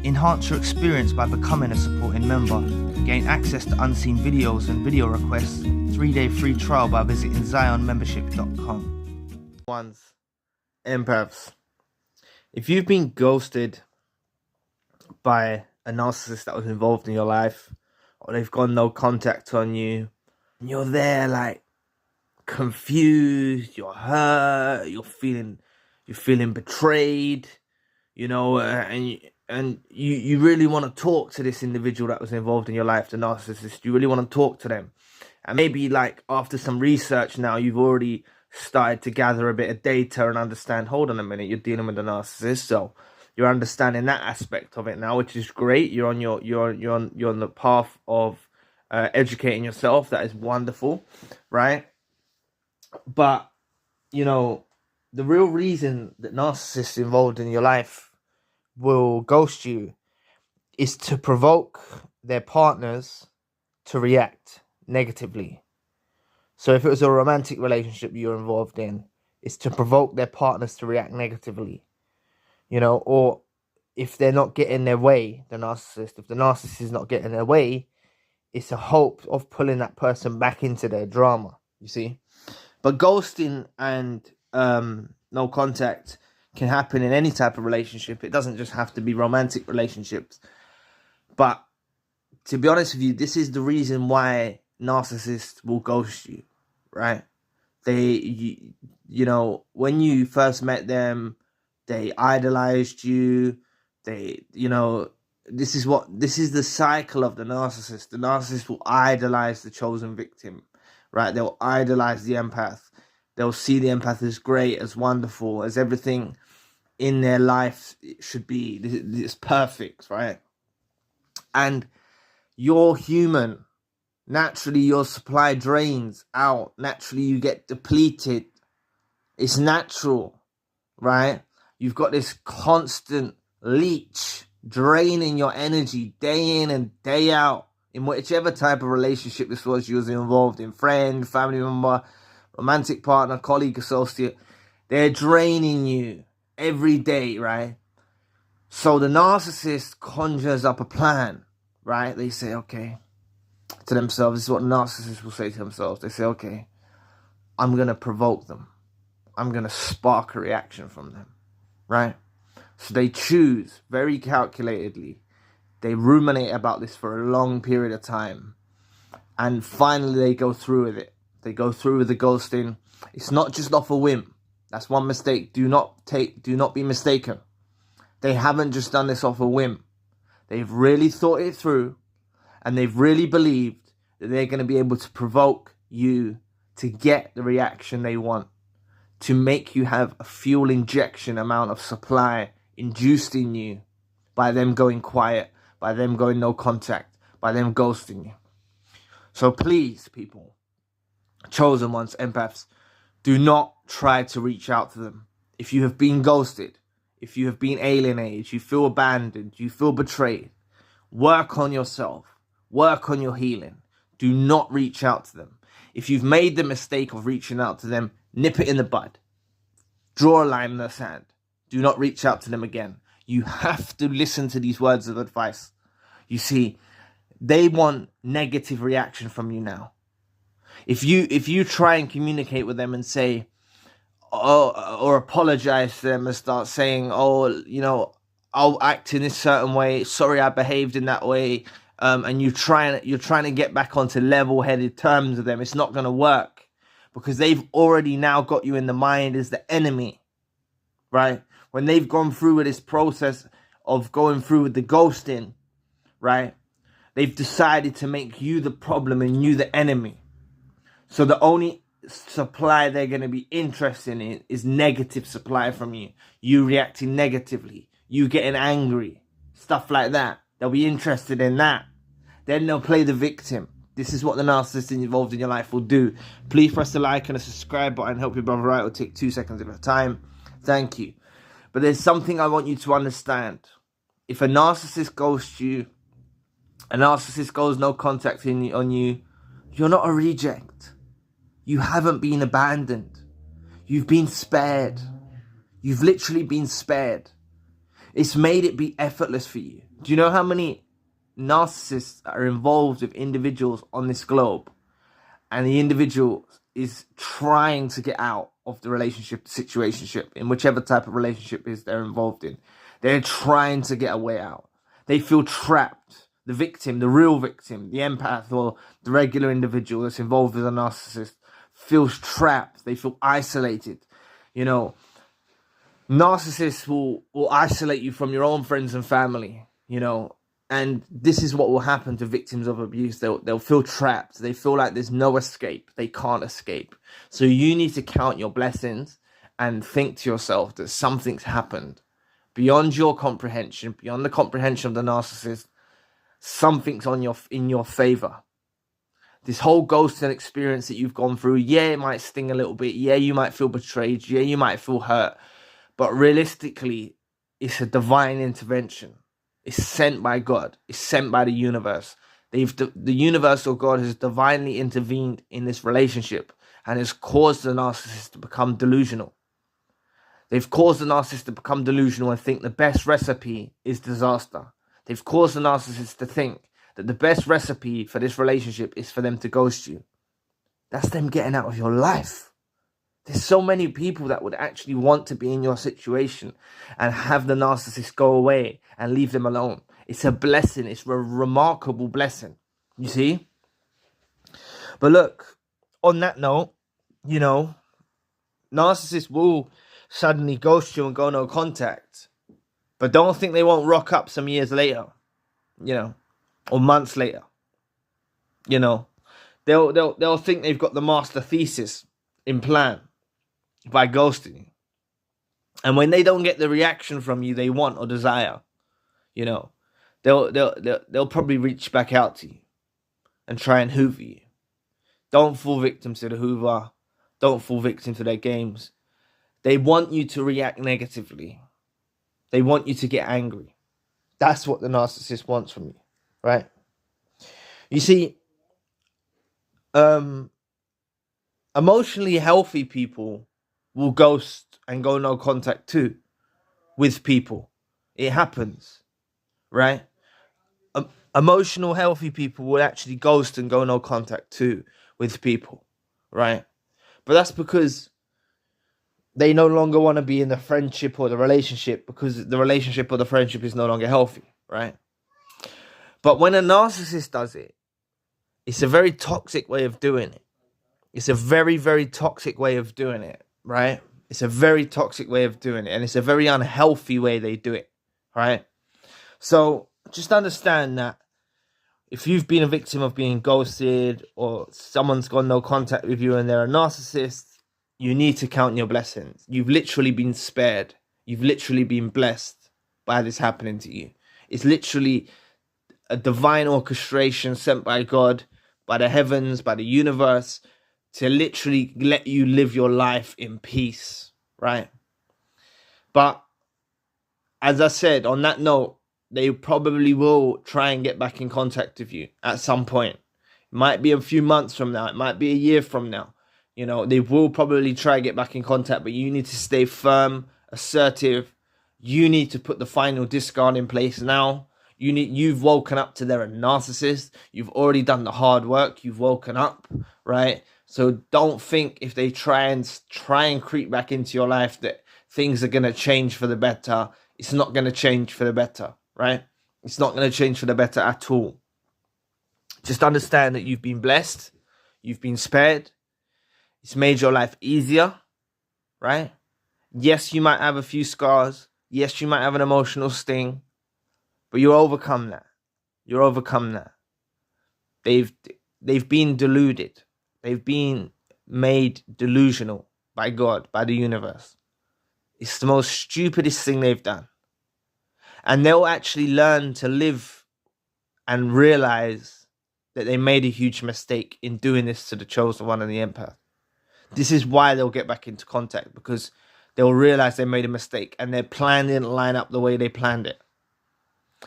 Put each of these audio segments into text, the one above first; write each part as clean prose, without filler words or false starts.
Enhance your experience by becoming a supporting member. Gain access to unseen videos and video requests. 3-day free trial by visiting zionmembership.com. Ones, empaths. If you've been ghosted by a narcissist that was involved in your life, or they've got no contact on you, and you're there like confused, you're hurt, you're feeling betrayed, and you really want to talk to this individual that was involved in your life, the narcissist. You really want to talk to them. And maybe like after some research now, you've already started to gather a bit of data and understand, hold on a minute, you're dealing with a narcissist. So you're understanding that aspect of it now, which is great. You're on the path of educating yourself. That is wonderful, right? But, the real reason that narcissists involved in your life will ghost you is to provoke their partners to react negatively. So if it was a romantic relationship you're involved in, it's to provoke their partners to react negatively, or if they're not getting their way, if the narcissist is not getting their way, it's a hope of pulling that person back into their drama, you see. But ghosting and no contact can happen in any type of relationship. It doesn't just have to be romantic relationships. But to be honest with you, this is the reason why narcissists will ghost you, right? When you first met them, they idolized you. This is the cycle of the narcissist. The narcissist will idolize the chosen victim, right? They'll idolize the empath. They'll see the empath as great, as wonderful, as everything in their life should be. It's perfect, right? And you're human. Naturally, your supply drains out. Naturally, you get depleted. It's natural, right? You've got this constant leech draining your energy day in and day out in whichever type of relationship this was you was involved in. Friend, family member, romantic partner, colleague, associate. They're draining you every day, right? So the narcissist conjures up a plan, right? They say, okay, to themselves, this is what narcissists will say to themselves. They say, okay, I'm going to provoke them. I'm going to spark a reaction from them, right? So they choose very calculatedly. They ruminate about this for a long period of time. And finally, they go through with it. They go through with the ghosting. It's not just off a whim. That's one mistake. Do not be mistaken. They haven't just done this off a whim. They've really thought it through. And they've really believed that they're going to be able to provoke you to get the reaction they want. To make you have a fuel injection amount of supply induced in you by them going quiet, by them going no contact, by them ghosting you. So please, people, chosen ones, empaths, do not try to reach out to them. If you have been ghosted, if you have been alienated, you feel abandoned, you feel betrayed, work on yourself, work on your healing. Do not reach out to them. If you've made the mistake of reaching out to them, nip it in the bud. Draw a line in the sand. Do not reach out to them again. You have to listen to these words of advice. You see, they want negative reaction from you now. If you try and communicate with them and say, or apologize to them and start saying, I'll act in this certain way. Sorry, I behaved in that way. And you're trying to get back onto level-headed terms with them. It's not going to work because they've already now got you in the mind as the enemy, right? When they've gone through with this process of going through with the ghosting, right? They've decided to make you the problem and you the enemy. So the only supply they're going to be interested in is negative supply from you. You reacting negatively. You getting angry. Stuff like that. They'll be interested in that. Then they'll play the victim. This is what the narcissist involved in your life will do. Please press the like and a subscribe button. Help your brother out. It'll take 2 seconds of your time. Thank you. But there's something I want you to understand. If a narcissist ghosts you, a narcissist goes no contact on you, you're not a reject. You haven't been abandoned. You've been spared. You've literally been spared. It's made it be effortless for you. Do you know how many narcissists are involved with individuals on this globe, and the individual is trying to get out of the relationship, the situationship, in whichever type of relationship is they're involved in? They're trying to get a way out. They feel trapped. The victim, the real victim, the empath, or the regular individual that's involved with a narcissist feels trapped. They feel isolated. You know, narcissists will isolate you from your own friends and family, you know, and this is what will happen to victims of abuse. They'll feel trapped. They feel like there's no escape. They can't escape. So you need to count your blessings and think to yourself that something's happened beyond your comprehension, beyond the comprehension of the narcissist. Something's in your favor. This whole ghosting experience that you've gone through, yeah, it might sting a little bit. Yeah, you might feel betrayed. Yeah, you might feel hurt. But realistically, it's a divine intervention. It's sent by God. It's sent by the universe. The universal God has divinely intervened in this relationship and has caused the narcissist to become delusional. They've caused the narcissist to become delusional and think the best recipe is disaster. They've caused the narcissist to think that the best recipe for this relationship is for them to ghost you. That's them getting out of your life. There's so many people that would actually want to be in your situation and have the narcissist go away and leave them alone. It's a blessing. It's a remarkable blessing. You see? But look, on that note, you know, narcissists will suddenly ghost you and go no contact. But don't think they won't rock up some years later, you know, or months later. You know, they'll think they've got the master thesis in plan by ghosting you. And when they don't get the reaction from you they want or desire, you know, they'll probably reach back out to you and try and hoover you. Don't fall victim to the hoover. Don't fall victim to their games. They want you to react negatively. They want you to get angry. That's what the narcissist wants from you, right? You see, emotionally healthy people will ghost and go no contact too with people. It happens, right? Emotional healthy people will actually ghost and go no contact too with people, right? But that's because they no longer want to be in the friendship or the relationship because the relationship or the friendship is no longer healthy, right? But when a narcissist does it, it's a very toxic way of doing it. It's a very, very toxic way of doing it, right? It's a very toxic way of doing it. And it's a very unhealthy way they do it, right? So just understand that if you've been a victim of being ghosted or someone's got no contact with you and they're a narcissist, you need to count your blessings. You've literally been spared. You've literally been blessed by this happening to you. It's literally a divine orchestration sent by God, by the heavens, by the universe, to literally let you live your life in peace, right? But as I said, on that note, they probably will try and get back in contact with you at some point. It might be a few months from now. It might be a year from now. You know, they will probably try and get back in contact, but you need to stay firm, assertive. You need to put the final discard in place now. You've woken up to they're a narcissist. You've already done the hard work. You've woken up, right? So don't think if they try and creep back into your life that things are going to change for the better. It's not going to change for the better, right? It's not going to change for the better at all. Just understand that you've been blessed. You've been spared. It's made your life easier, right? Yes, you might have a few scars. Yes, you might have an emotional sting. But you overcome that. You're overcome that. They've been deluded. They've been made delusional by God, by the universe. It's the most stupidest thing they've done. And they'll actually learn to live and realize that they made a huge mistake in doing this to the chosen one and the empath. This is why they'll get back into contact, because they'll realize they made a mistake and their plan didn't line up the way they planned it.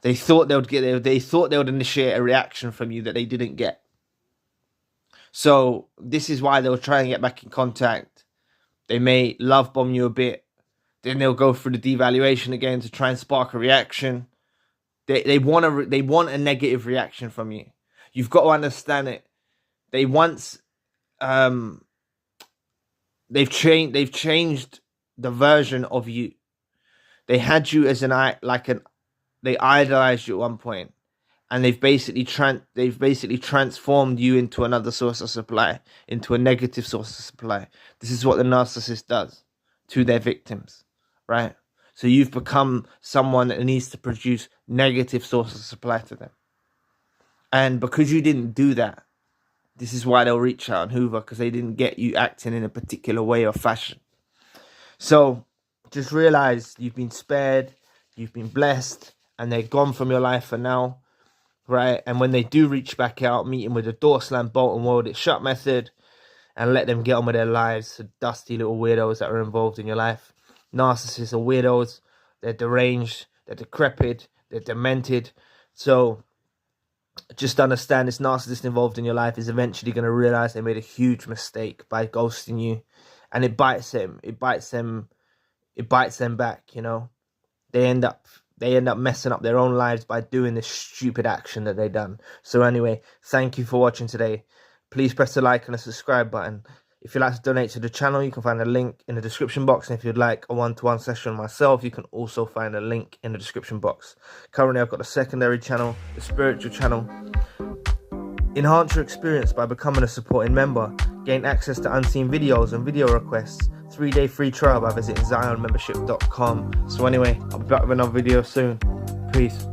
They thought they would initiate a reaction from you that they didn't get. So this is why they'll try and get back in contact. They may love bomb you a bit. Then they'll go through the devaluation again to try and spark a reaction. They want a negative reaction from you. You've got to understand it. They've changed the version of you. They had you as they idolized you at one point, and they've basically transformed you into another source of supply, into a negative source of supply. This is what the narcissist does to their victims, right? So you've become someone that needs to produce negative sources of supply to them. And because you didn't do that, this is why they'll reach out and hoover, because they didn't get you acting in a particular way or fashion. So just realize you've been spared, you've been blessed, and they're gone from your life for now, right? And when they do reach back out, meet them with a door slam, bolt and weld it shut method, and let them get on with their lives. The dusty little weirdos that are involved in your life. Narcissists are weirdos. They're deranged. They're decrepit. They're demented. So just understand, this narcissist involved in your life is eventually going to realize they made a huge mistake by ghosting you, and it bites them. It bites them back. You know, they end up messing up their own lives by doing this stupid action that they done. So anyway, thank you for watching today. Please press the like and the subscribe button. If you'd like to donate to the channel, you can find a link in the description box. And if you'd like a one-to-one session with myself, you can also find a link in the description box. Currently, I've got a secondary channel, the spiritual channel. Enhance your experience by becoming a supporting member. Gain access to unseen videos and video requests. 3-day free trial by visiting zionmembership.com. So anyway, I'll be back with another video soon. Peace.